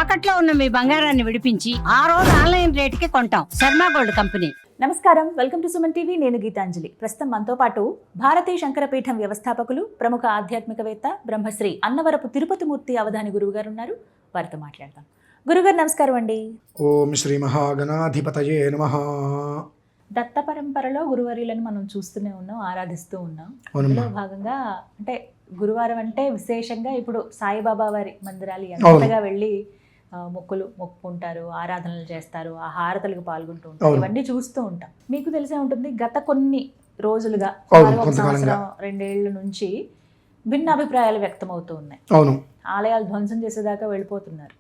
తాకట్లో ఉన్న మీ బంగారాన్ని విడిపించి ఆ రోజు ఆన్లైన్ రేటుకి కొంటాం. Sharma gold company. నమస్కారం, వెల్కమ్ టు సుమన్ టీవీ. నేను గీతాంజలి. ప్రస్తుతం మనతో పాటు భారతీయ శంకరపీఠం వ్యవస్థాపకులు, ప్రముఖ ఆధ్యాత్మికవేత్త, బ్రహ్మశ్రీ అన్నవరపు తిరుపతి మూర్తి అవధాని గురువు గారు ఉన్నారు. వారితో మాట్లాడదాం. గురుగారు నమస్కారం అండి. ఓం శ్రీ మహాగణాధిపతయే నమః. దత్త పరంపరలో గురువర్యులను మనం చూస్తూనే ఉన్నాం, ఆరాధిస్తూ ఉన్నాం. అవునమ్మా. అందులో భాగంగా అంటే గురువారం అంటే విశేషంగా ఇప్పుడు సాయిబాబా వారి మందిరాలు ఎంతగా వెళ్ళి మొక్కులు మొక్కుకుంటారు, ఆరాధనలు చేస్తారు, ఆ హారతలకు పాల్గొంటూ ఉంటారు. ఇవన్నీ చూస్తూ ఉంటాం. మీకు తెలిసే ఉంటుంది, గత కొన్ని రోజులుగా, ఒక సంవత్సరం 2 ఏళ్ల నుంచి భిన్న అభిప్రాయాలు వ్యక్తమవుతూ ఉన్నాయి. అవును, ఆలయాలు ధ్వంసం చేసేదాకా వెళ్ళిపోతున్నారు.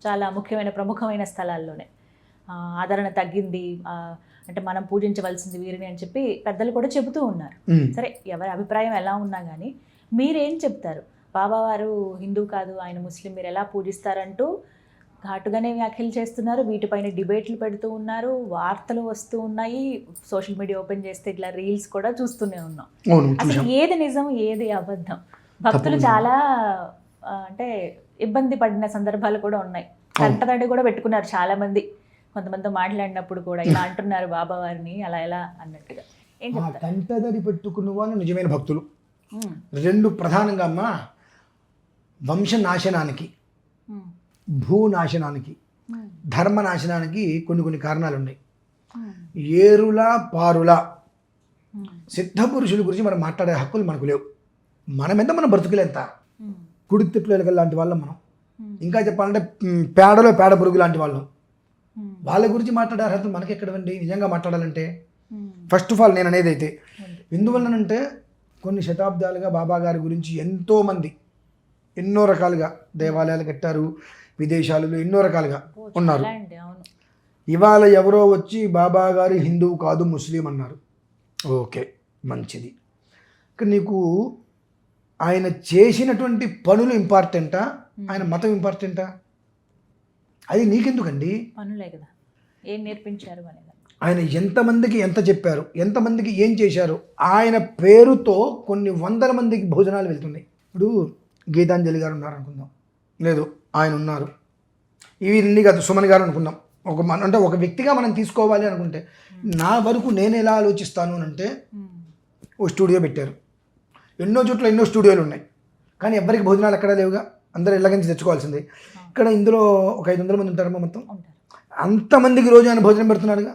చాలా ముఖ్యమైన ప్రముఖమైన స్థలాల్లోనే ఆదరణ తగ్గింది, అంటే మనం పూజించవలసింది వీరిని అని చెప్పి పెద్దలు కూడా చెబుతూ ఉన్నారు. సరే, ఎవరి అభిప్రాయం ఎలా ఉన్నా కానీ మీరేం చెప్తారు? బాబావారు హిందూ కాదు, ఆయన ముస్లిం, మీరు ఎలా పూజిస్తారంటూ ఘాటుగానే వ్యాఖ్యలు చేస్తున్నారు. వీటిపైన డిబేట్లు పెడుతూ ఉన్నారు, వార్తలు వస్తూ ఉన్నాయి. సోషల్ మీడియా ఓపెన్ చేస్తే ఇట్లా రీల్స్ కూడా చూస్తూనే ఉన్నాం. అసలు ఏది నిజం, ఏది అబద్ధం? భక్తులు చాలా అంటే ఇబ్బంది పడిన సందర్భాలు కూడా ఉన్నాయి. కంటతడి కూడా పెట్టుకున్నారు చాలా మంది. కొంతమంది మాట్లాడినప్పుడు కూడా ఇలా అంటున్నారు బాబా వారిని, అలా ఎలా అన్నట్టుగా. కంటదడి పెట్టుకున్న వాళ్ళు నిజమైన భక్తులు. 2 ప్రధానంగా అమ్మా, వంశనాశనానికి, భూనాశనానికి, ధర్మనాశనానికి కొన్ని కారణాలు ఉన్నాయి. ఏరుల పారుల సిద్ధ పురుషుల గురించి మనం మాట్లాడే హక్కులు మనకు లేవు. మనమెంత, మన బ్రతుకులెంత, కుడితిట్లు లాంటి వాళ్ళం మనం. ఇంకా చెప్పాలంటే పేడలో పేడ పురుగు లాంటి వాళ్ళం. వాళ్ళ గురించి మాట్లాడే అర్హత మనకి ఎక్కడండి? నిజంగా మాట్లాడాలంటే ఫస్ట్ ఆఫ్ ఆల్ నేను అనేది అయితే ఎందువల్లనంటే, కొన్ని శతాబ్దాలుగా బాబా గారి గురించి ఎంతోమంది ఎన్నో రకాలుగా దేవాలయాలు కట్టారు, విదేశాలలో ఎన్నో రకాలుగా ఉన్నారు. ఇవాళ ఎవరో వచ్చి బాబా గారు హిందువు కాదు ముస్లిం అన్నారు. ఓకే, మంచిది. నీకు ఆయన చేసినటువంటి పనులు ఇంపార్టెంటా, ఆయన మతం ఇంపార్టెంటా? అది నీకెందుకండి? పనులే కదా, ఏం నేర్పించారు అనేది. ఆయన ఎంతమందికి ఎంత చెప్పారు, ఎంతమందికి ఏం చేశారు. ఆయన పేరుతో కొన్ని 100 మందికి భోజనాలు వెళ్తున్నాయి. ఇప్పుడు గీతాంజలి గారు ఉన్నారు అనుకుందాం, లేదు ఆయన ఉన్నారు, ఇవి కాదు సుమన్ గారు అనుకుందాం. అంటే ఒక వ్యక్తిగా మనం తీసుకోవాలి అనుకుంటే, నా వరకు నేను ఎలా ఆలోచిస్తాను అని అంటే, ఓ స్టూడియో పెట్టారు, ఎన్నో చోట్ల ఎన్నో స్టూడియోలు ఉన్నాయి, కానీ ఎవరికి భోజనాలు ఎక్కడా లేవుగా, అందరూ ఇళ్ళకించి తెచ్చుకోవాల్సిందే. ఇక్కడ ఇందులో ఒక 500 మంది ఉంటారమ్మా మొత్తం. అంతమందికి రోజు ఆయన భోజనం పెడుతున్నారుగా.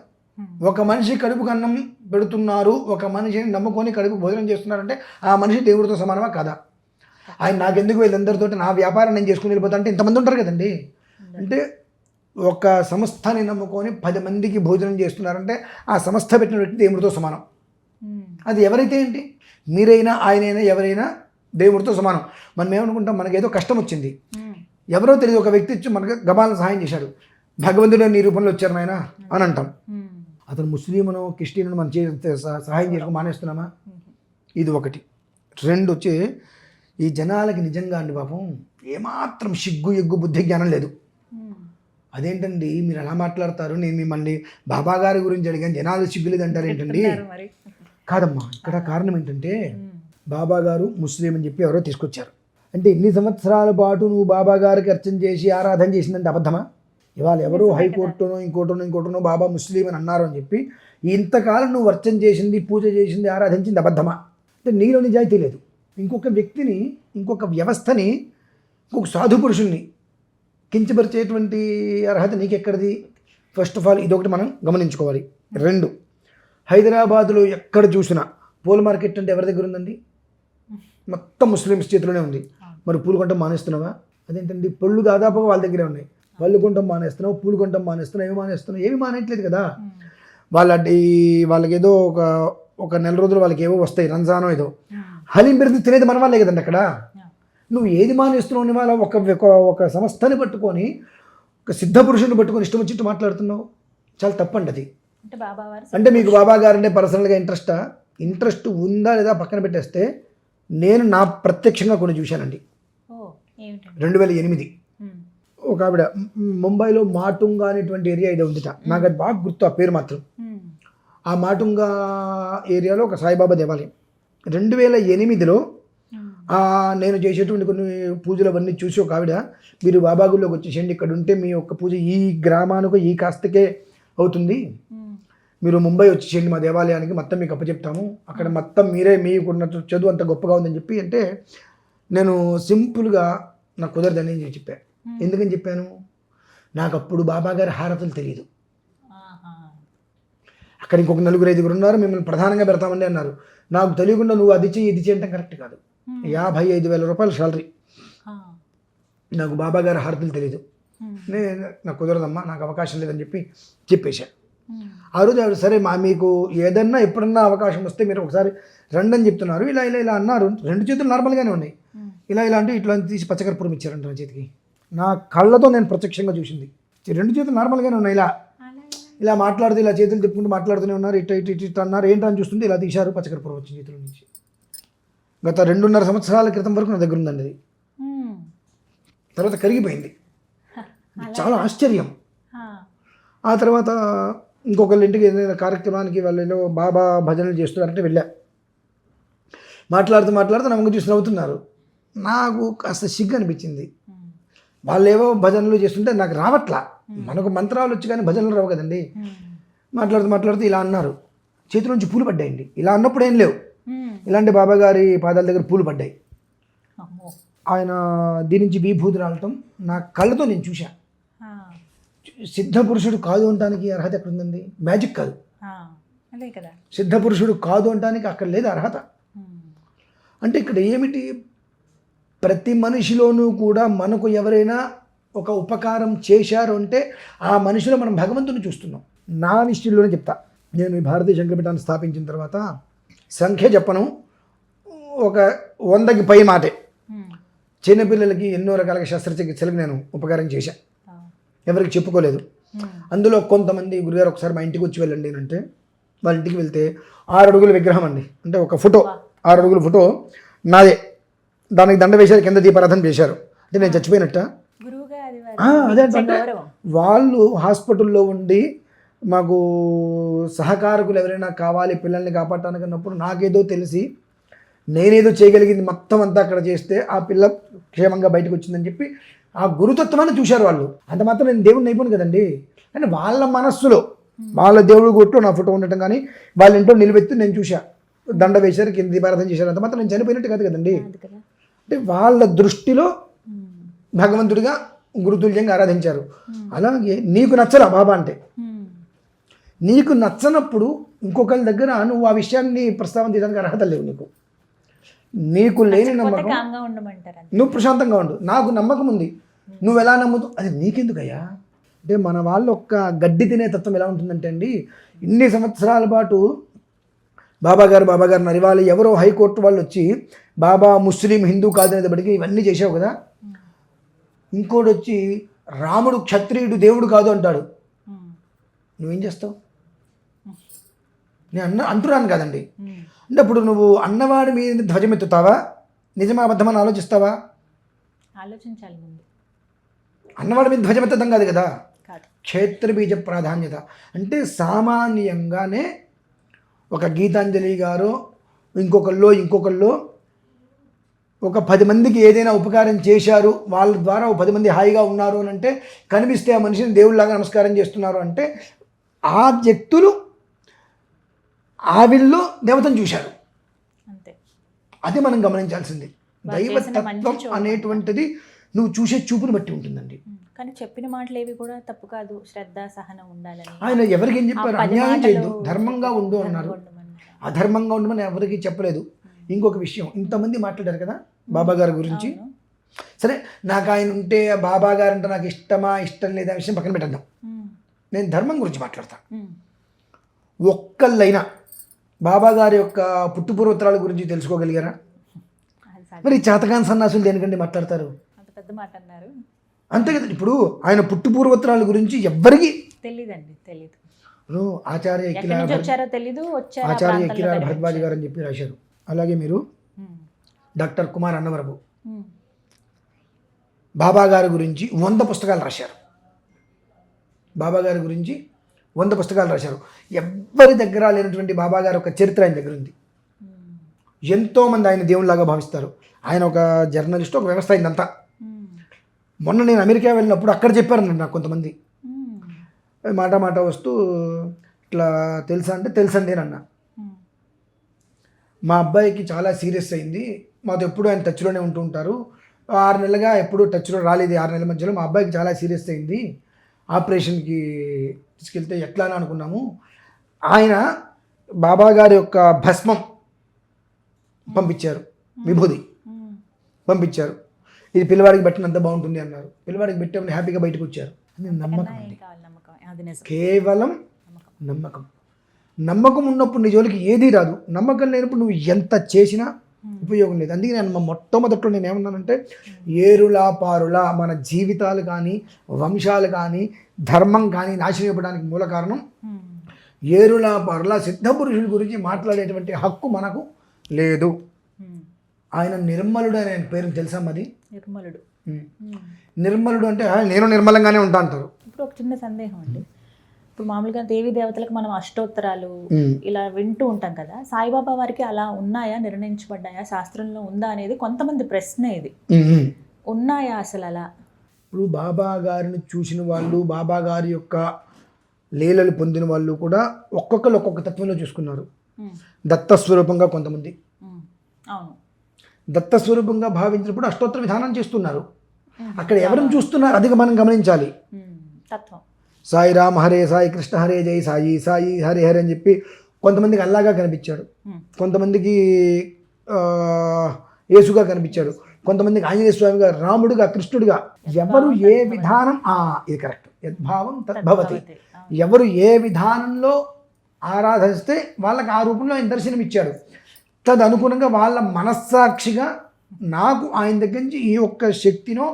ఒక మనిషి కడుపుకు అన్నం పెడుతున్నారు, ఒక మనిషిని నమ్ముకొని కడుపు భోజనం చేస్తున్నారంటే ఆ మనిషి దేవుడితో సమానమా కాదా? ఆయన నాకెందుకు వీళ్ళందరితో నా వ్యాపారం నేను చేసుకుని వెళ్ళిపోతా అంటే ఇంతమంది ఉంటారు కదండి. అంటే ఒక సంస్థని నమ్ముకొని 10 మందికి భోజనం చేస్తున్నారంటే ఆ సంస్థ పెట్టిన వ్యక్తి దేవుడితో సమానం. అది ఎవరైతే ఏంటి, మీరైనా ఆయనైనా ఎవరైనా దేవుడితో సమానం. మనం ఏమనుకుంటాం, మనకేదో కష్టం వచ్చింది, ఎవరో తెలియదు ఒక వ్యక్తి ఇచ్చి మనకు గబాలను సహాయం చేశాడు, భగవంతుడు నీ రూపంలో వచ్చారు నాయన అని అంటాం. అతను ముస్లింను క్రిస్టియన్ను మనం సహాయం చేయడం మానేస్తున్నామా? ఇది ఒకటి. 2 వచ్చి, ఈ జనాలకి నిజంగా అండి పాపం ఏమాత్రం సిగ్గు ఎగ్గు బుద్ధి జ్ఞానం లేదు. అదేంటండి మీరు ఎలా మాట్లాడతారు, నేను మిమ్మల్ని బాబా గారి గురించి అడిగాను, జనాలు సిగ్గు లేదు అంటారు ఏంటండి? కాదమ్మా, ఇక్కడ కారణం ఏంటంటే, బాబా గారు ముస్లిం అని చెప్పి ఎవరో తీసుకొచ్చారు. అంటే ఎన్ని సంవత్సరాల పాటు నువ్వు బాబా గారికి అర్చన చేసి ఆరాధన చేసిందంటే అబద్ధమా? ఇవాళ ఎవరో హైకోర్టునో ఇంకోటనో బాబా ముస్లిం అని అన్నారు అని చెప్పి ఇంతకాలం నువ్వు అర్చన చేసింది, పూజ చేసింది, ఆరాధించింది అబద్ధమా? అంటే నీలో నిజాయితీ లేదు. ఇంకొక వ్యక్తిని, ఇంకొక వ్యవస్థని, ఇంకొక సాధు పురుషుల్ని కించపరిచేటువంటి అర్హత నీకెక్కడిది? ఫస్ట్ ఆఫ్ ఆల్ ఇదొకటి మనం గమనించుకోవాలి. 2, హైదరాబాద్లో ఎక్కడ చూసినా పూల మార్కెట్ అంటే ఎవరి దగ్గర ఉందండి? మొత్తం ముస్లిమ్స్ చేతిలోనే ఉంది. మరి పూలు కొనటం మానేస్తున్నావా? అదేంటండి, పళ్ళు దాదాపుగా వాళ్ళ దగ్గరే ఉన్నాయి. పళ్ళు కొనటం మానేస్తున్నావు, పూలు కొనటం మానేస్తున్నావు, ఏమి మానేయట్లేదు కదా. వాళ్ళకి ఏదో ఒక నెల రోజులు వాళ్ళకి ఏవో వస్తాయి, రంజానో ఏదో. హలీం పెరిగి తినేది మన వాళ్ళే కదండి అక్కడ. నువ్వు ఏది మానేస్తున్నావు? వాళ్ళ ఒక సంస్థని పట్టుకొని, ఒక సిద్ధ పురుషుని పట్టుకొని ఇష్టం వచ్చిట్టు మాట్లాడుతున్నావు. చాలా తప్పండి అది. అంటే మీకు బాబా గారంటే పర్సనల్గా ఇంట్రెస్ట్ ఉందా లేదా పక్కన పెట్టేస్తే, నేను నా ప్రత్యక్షంగా కొన్ని చూశానండి. 2008 ఒక ఆవిడ ముంబైలో మాటుంగా అనేటువంటి ఏరియా ఇది ఉందిట, నాకు అది బాగా గుర్తు, ఆ పేరు మాత్రం. ఆ మాటుంగా ఏరియాలో ఒక సాయిబాబా దేవాలయం 2008లో నేను చేసేటువంటి కొన్ని పూజలు అవన్నీ చూసి ఒక ఆవిడ, మీరు బాబా గుడిలోకి వచ్చేసేయండి, ఇక్కడ ఉంటే మీ యొక్క పూజ ఈ గ్రామానికి ఈ కాస్తకే అవుతుంది, మీరు ముంబై వచ్చేసేయండి మా దేవాలయానికి, మొత్తం మీకు అప్పచెప్తాము, అక్కడ మొత్తం మీరే మీకున్న చదువు అంత గొప్పగా ఉందని చెప్పి అంటే, నేను సింపుల్గా నాకు కుదరదని నేను చెప్పాను. ఎందుకని చెప్పాను, నాకు అప్పుడు బాబా గారి హారతులు తెలియదు. అక్కడ ఇంకొక 4-5 ఉన్నారు, మిమ్మల్ని ప్రధానంగా పెడతామని అన్నారు. నాకు తెలియకుండా నువ్వు అది చెయ్యి ఇది చేయటం కరెక్ట్ కాదు. 55,000 రూపాయలు శాలరీ, నాకు బాబా గారి హారతులు తెలియదు, నాకు కుదరదమ్మా, నాకు అవకాశం లేదని చెప్పేశా. ఆ రోజు ఆవిడ సరే మీకు ఏదన్నా ఎప్పుడన్నా అవకాశం వస్తే మీరు ఒకసారి రండి అని చెప్తున్నారు, ఇలా ఇలా ఇలా అన్నారు. 2 చేతులు నార్మల్గానే ఉన్నాయి, ఇలా ఇలా అంటే ఇట్లా తీసి పచ్చకర్పూరం ఇచ్చారంట నా చేతికి. నా కళ్ళతో నేను ప్రత్యక్షంగా చూసింది. 2 చేతులు నార్మల్గానే ఉన్నాయి, ఇలా ఇలా మాట్లాడుతూ ఇలా చేతులు తిప్పుకుంటూ మాట్లాడుతూనే ఉన్నారు. ఇట్లా ఇటు ఇటు ఇట్లా అన్నారు. ఏంటని చూస్తుంటే ఇలా తీశారు, పచ్చకర్పూరం వచ్చింది చేతుల నుంచి. గత 2.5 సంవత్సరాల క్రితం వరకు నా దగ్గర ఉందండి అది. తర్వాత కరిగిపోయింది. చాలా ఆశ్చర్యం. ఆ తర్వాత ఇంకొకళ్ళ ఇంటికి ఏదైనా కార్యక్రమానికి వాళ్ళు బాబా భజనలు చేస్తున్నారంటే వెళ్ళా. మాట్లాడుతూ నా ముందు చూసి నవ్వుతున్నారు. నాకు కాస్త సిగ్గు అనిపించింది. వాళ్ళు ఏవో భజనలు చేస్తుంటే నాకు రావట్లా. మనకు మంత్రాలు వచ్చి కానీ భజనలు రావు కదండి. మాట్లాడుతూ ఇలా అన్నారు, చేతుల నుంచి పూలు పడ్డాయండి. ఇలా అన్నప్పుడు ఏం లేవు, ఇలాంటి బాబా గారి పాదాల దగ్గర పూలు పడ్డాయి. ఆయన దీని నుంచి విభూతి రావటం నా కళ్ళతో నేను చూశా. సిద్ధ పురుషుడు కాదు అనడానికి అర్హత ఎక్కడ ఉందండి? మ్యాజిక్ కాదు, సిద్ధ పురుషుడు కాదు అనడానికి అక్కడ లేదు అర్హత. అంటే ఇక్కడ ఏమిటి, ప్రతి మనిషిలోనూ కూడా మనకు ఎవరైనా ఒక ఉపకారం చేశారు అంటే ఆ మనిషిలో మనం భగవంతుని చూస్తున్నాం. నా విషయంలోనే చెప్తా, నేను ఈ భారతీయ శంకరపీఠాన్ని స్థాపించిన తర్వాత సంఖ్య చెప్పను, ఒక 100కి పై మాటే చిన్నపిల్లలకి ఎన్నో రకాల శస్త్రచికిత్సలకు నేను ఉపకారం చేశాను, ఎవరికి చెప్పుకోలేదు. అందులో కొంతమంది గురుగారు ఒకసారి మా ఇంటికి వచ్చి వెళ్ళండి అంటే, వాళ్ళ ఇంటికి వెళ్తే 6 అడుగుల విగ్రహం అండి, అంటే ఒక ఫోటో 6 అడుగుల ఫోటో నాదే, దానికి దండ వేశారు, కింద దీపారాధన చేశారు. అంటే నేను చచ్చిపోయినట్ట. అదేంటంటే వాళ్ళు హాస్పిటల్లో ఉండి మాకు సహకారకులు ఎవరైనా కావాలి పిల్లల్ని కాపాడటానికి అన్నప్పుడు నాకేదో తెలిసి నేనేదో చేయగలిగింది మొత్తం అంతా అక్కడ చేస్తే ఆ పిల్ల క్షేమంగా బయటకు వచ్చిందని చెప్పి ఆ గురుతత్వాన్ని చూశారు వాళ్ళు. అంత మాత్రం నేను దేవుడిని అయిపోను కదండి. అంటే వాళ్ళ మనస్సులో వాళ్ళ దేవుడి గుట్లో నా ఫోటో ఉండటం కానీ వాళ్ళ ఇంట్లో నిలబెత్తి నేను చూశా, దండ వేశారు, కింద దీపారాధన చేశారు, అంత మాత్రం నేను చనిపోయినట్టు కాదు కదండి. అంటే వాళ్ళ దృష్టిలో భగవంతుడిగా గురుతుల్యంగా ఆరాధించారు. అలాగే నీకు నచ్చలా బాబా అంటే, నీకు నచ్చనప్పుడు ఇంకొకరి దగ్గర నువ్వు ఆ విషయాన్ని ప్రస్తావన చేయడానికి అర్హత లేవు. నీకు లేని నమ్మకం, నువ్వు ప్రశాంతంగా ఉండు. నాకు నమ్మకం ఉంది, నువ్వు ఎలా నమ్ముతావు అది నీకెందుకయ్యా. అంటే మన వాళ్ళు ఒక్క గడ్డి తినే తత్వం ఎలా ఉంటుందంటే అండి, ఇన్ని సంవత్సరాల పాటు బాబా గారు నరివాలి ఎవరో హైకోర్టు వాళ్ళు వచ్చి బాబా ముస్లిం హిందూ కాదనేది బడికి ఇవన్నీ చేసావు కదా, ఇంకోటి వచ్చి రాముడు క్షత్రియుడు దేవుడు కాదు అంటాడు, నువ్వేం చేస్తావు? నేను అంటున్నాను కదండి. అంటే అప్పుడు నువ్వు అన్నవాడి మీద ధ్వజమెత్తుతావా, నిజమా అబద్ధమని ఆలోచిస్తావా? ఆలోచించాలి ముందు. అన్నవాడి మీద ధ్వజమెత్తడం కాదు కదా, క్షేత్రబీజ ప్రాధాన్యత. అంటే సామాన్యంగానే ఒక గీతాంజలి గారు ఇంకొకళ్ళు ఒక 10 మందికి ఏదైనా ఉపకారం చేశారు, వాళ్ళ ద్వారా 10 మంది హాయిగా ఉన్నారు అని అంటే, కనిపిస్తే ఆ మనిషిని దేవుళ్ళలాగా నమస్కారం చేస్తున్నారు అంటే ఆ వ్యక్తులు ఆవిల్లో దేవతను చూశారు. అంతే, అది మనం గమనించాల్సింది. దైవతత్వం అనేటువంటిది నువ్వు చూసే చూపుని బట్టి ఉంటుందండి. కానీ చెప్పిన మాటలు ఏవి కూడా తప్పు కాదు, శ్రద్ధ సహనం ఉండాలని. ఆయన ఎవరికి ఏం చెప్పారు? అన్యాయం చేయొద్దు, ధర్మంగా ఉండు అన్నారు. అధర్మంగా ఉండమని ఎవరికి చెప్పలేదు. ఇంకొక విషయం, ఇంతమంది మాట్లాడారు కదా బాబా గారి గురించి. సరే, నాకు ఆయన ఉంటే బాబా గారు అంటే నాకు ఇష్టమా ఇష్టం లేదా విషయం పక్కన పెట్టేద్దాం. నేను ధర్మం గురించి మాట్లాడతాను. ఒక్కళ్ళైనా బాబా గారి యొక్క పుట్టుపూర్వోత్తరాల గురించి తెలుసుకోగలిగారా? మరి చేతకాని సన్నాసులు దేనికండి మాట్లాడతారు? పెద్ద మాట అన్నారు అంతే కదా. ఇప్పుడు ఆయన పుట్టుపూర్వోత్తరాల గురించి ఎవ్వరికి తెలియదండి, తెలియదు. ఆచార్య ఎక్కిరాల భరద్వాజ్ గారు అని చెప్పి రాశారు. అలాగే మీరు డాక్టర్ కుమార్ అన్నవరపు బాబా గారి గురించి 100 పుస్తకాలు రాశారు. బాబా గారి గురించి 100 పుస్తకాలు రాశారు. ఎవ్వరి దగ్గర లేనటువంటి బాబా గారి ఒక చరిత్ర ఆయన దగ్గర ఉంది. ఎంతోమంది ఆయన దేవునిలాగా భావిస్తారు. ఆయన ఒక జర్నలిస్ట్, ఒక వ్యవస్థ అయిందంతా. మొన్న నేను అమెరికా వెళ్ళినప్పుడు అక్కడ చెప్పారు నాకు కొంతమంది, మాట మాట వస్తూ ఇట్లా తెలుసా అంటే తెలుసండి అని అన్నా. మా అబ్బాయికి చాలా సీరియస్ అయింది, మాతో ఎప్పుడు ఆయన టచ్లోనే ఉంటూ ఉంటారు, 6 నెలలుగా ఎప్పుడు టచ్లో రాలేదు, 6 నెలల మధ్యలో మా అబ్బాయికి చాలా సీరియస్ అయింది, ఆపరేషన్కి తీసుకెళ్తే ఎట్లా అని అనుకున్నాము. ఆయన బాబా గారి యొక్క భస్మం పంపించారు, విభూది పంపించారు, ఇది పిల్లవాడికి పెట్టినంత బాగుంటుంది అన్నారు. పిల్లవాడికి పెట్టామని హ్యాపీగా బయటకు వచ్చారు. అది నమ్మకం అండి, కేవలం నమ్మకం. నమ్మకం ఉన్నప్పుడు నీ జోలికి ఏదీ రాదు, నమ్మకం లేనప్పుడు నువ్వు ఎంత చేసినా ఉపయోగం లేదు. అందుకే నేను మొట్టమొదట్లో నేను ఏమన్నానంటే, ఏరులా పారులా మన జీవితాలు కానీ వంశాలు కానీ ధర్మం కానీ నాశనం ఇవ్వడానికి మూల కారణం ఏరులా పారులా సిద్ధపురుషుడి గురించి మాట్లాడేటువంటి హక్కు మనకు లేదు. ఆయన నిర్మలుడు అని ఆయన పేరు తెలుసా? మరి నిర్మలుడు, నిర్మలుడు అంటే నేను నిర్మలంగానే ఉంటా అంటారు. ఇప్పుడు ఒక చిన్న సందేహం అండి, ఇప్పుడు మామూలుగా దేవీ దేవతలకు మనం అష్టోత్తరాలు ఇలా వింటూ ఉంటాం కదా, సాయిబాబా వారికి అలా ఉన్నాయా, నిర్ణయించబడ్డాయా, శాస్త్రంలో ఉందా అనేది కొంతమంది ప్రశ్న. ఇది ఉన్నాయా అసలు అలా? ఇప్పుడు బాబా గారిని చూసిన వాళ్ళు, బాబా గారి యొక్క లీలలు పొందిన వాళ్ళు కూడా ఒక్కొక్కరు ఒక్కొక్క తత్వంలో చూసుకున్నారు. దత్తస్వరూపంగా కొంతమంది, అవును, దత్తస్వరూపంగా భావించినప్పుడు అష్టోత్తర విధానం చేస్తున్నారు. అక్కడ ఎవరిని చూస్తున్నారు అది మనం గమనించాలి. తత్వం సాయి రామ హరే సాయి, కృష్ణ హరే జై సాయి, సాయి హరే హరే అని చెప్పి కొంతమందికి అల్లాగా కనిపించాడు, కొంతమందికి యేసుగా కనిపించాడు, కొంతమందికి ఆంజనేయ స్వామిగా, రాముడుగా, కృష్ణుడిగా. ఎవరు ఏ విధానం, ఇది కరెక్ట్, యద్భావం తద్భవతి. ఎవరు ఏ విధానంలో ఆరాధిస్తే వాళ్ళకి ఆ రూపంలో ఆయన దర్శనం ఇచ్చాడు. తదనుగుణంగా వాళ్ళ మనస్సాక్షిగా నాకు ఆయన దగ్గర నుంచి ఈ ఒక్క శక్తినో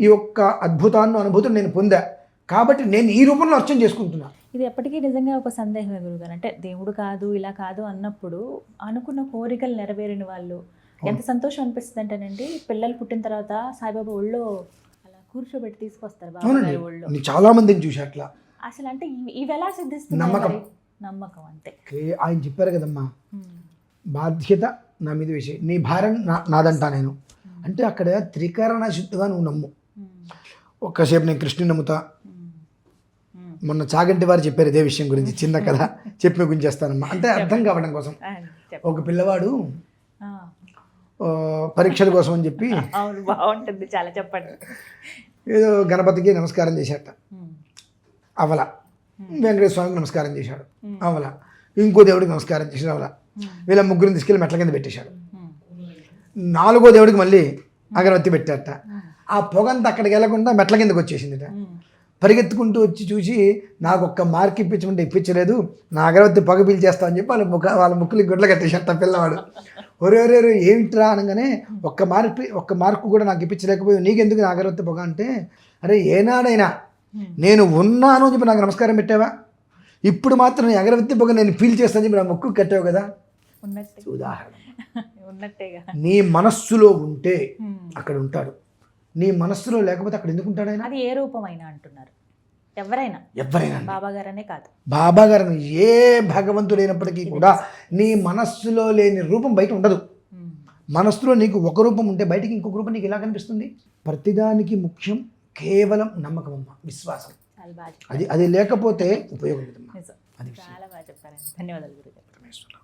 ఈ ఒక్క అద్భుతాన్ని అనుభూతిని నేను పొందా కాబట్టి నేను ఈ రూపంలో అర్చన చేసుకుంటున్నా. ఇది ఎప్పటికీ నిజంగా ఒక సందేహమే గురుగారు. అంటే దేవుడు కాదు ఇలా కాదు అన్నప్పుడు అనుకున్న కోరికలు నెరవేరిన వాళ్ళు ఎంత సంతోషం అనిపిస్తుంది అంటేనండి, పిల్లలు పుట్టిన తర్వాత సాయిబాబా ఒళ్ళో అలా కూర్చోబెట్టి తీసుకొస్తారు బాబా ఒళ్ళో. చాలా మందిని చూసి అట్లా. అసలు అంటే ఇవి ఎలా సిద్ధిస్తుంది? నమ్మకం అంతే. ఆయన చెప్పారు కదమ్మా, బాధ్యత నా మీద విషయం, నీ భారం నాదంటా నేను అంటే అక్కడ త్రికరణ శుద్ధిగా నువ్వు నమ్ము. ఒక్కసేపు నేను కృష్ణుని నమ్ముతా. మొన్న చాగంటి వారు చెప్పారు ఇదే విషయం గురించి, చిన్న కథ చెప్పి గుంచేస్తానమ్మా, అంటే అర్థం కావడం కోసం. ఒక పిల్లవాడు పరీక్షల కోసం అని చెప్పి బాగుంటుంది, చాలా చెప్పండి, ఏదో గణపతికి నమస్కారం చేశాట, అవల. వెంకటేశ్వర స్వామికి నమస్కారం చేశాడు, అవల. ఇంకో దేవుడికి నమస్కారం చేశాడు, అవల. వీళ్ళ ముగ్గురిని తీసుకెళ్ళి మెట్ల కింద పెట్టేశాడు. 4గో దేవుడికి మళ్ళీ అగరబత్తి పెట్టారట. ఆ పొగంతా అక్కడికి వెళ్లకుండా మెట్ల కిందకి వచ్చేసిందిట. పరిగెత్తుకుంటూ వచ్చి చూసి నాకు ఒక్క మార్క్ ఇప్పించమంటే ఇప్పించలేదు, నా అగరబత్తి పొగ పీల్చేస్తా అని చెప్పి వాళ్ళ ముక్కులకి గుడ్లు కట్టేశాట పిల్లవాడు. ఒరే ఏమిట్రా అనగానే ఒక్క మార్కు కూడా నాకు ఇప్పించలేకపోయి, నీకెందుకు నా అగరబత్తి పొగ అంటే, అరే ఏనాడైనా నేను ఉన్నాను అని చెప్పి నాకు నమస్కారం పెట్టావా, ఇప్పుడు మాత్రం నీ అగరబత్తి పొగ నేను ఫీల్ చేస్తాను చెప్పి నా ముక్కు కట్టావు కదా. ఉదాహరణ, నీ మనస్సులో ఉంటే అక్కడ ఉంటాడు, నీ మనస్సులో లేకపోతే అక్కడ ఎందుకు ఉంటాడు ఆయన? అది ఏ రూపమైనా అంటున్నారు, ఎవరైనా బాబా గారనే కాదు, బాబా గారు ఏ భగవంతుడైనప్పటికీ కూడా నీ మనస్సులో లేని రూపం బయట ఉండదు. మనస్సులో నీకు ఒక రూపం ఉంటే బయటికి ఇంకొక రూపం నీకు ఎలా కనిపిస్తుంది? ప్రతిదానికి ముఖ్యం కేవలం నమ్మకం అమ్మ, విశ్వాసం. అది లేకపోతే ఉపయోగం లేదమ్మా. చాలా బాగా చెప్పారండి, ధన్యవాదాలు గురుగారు.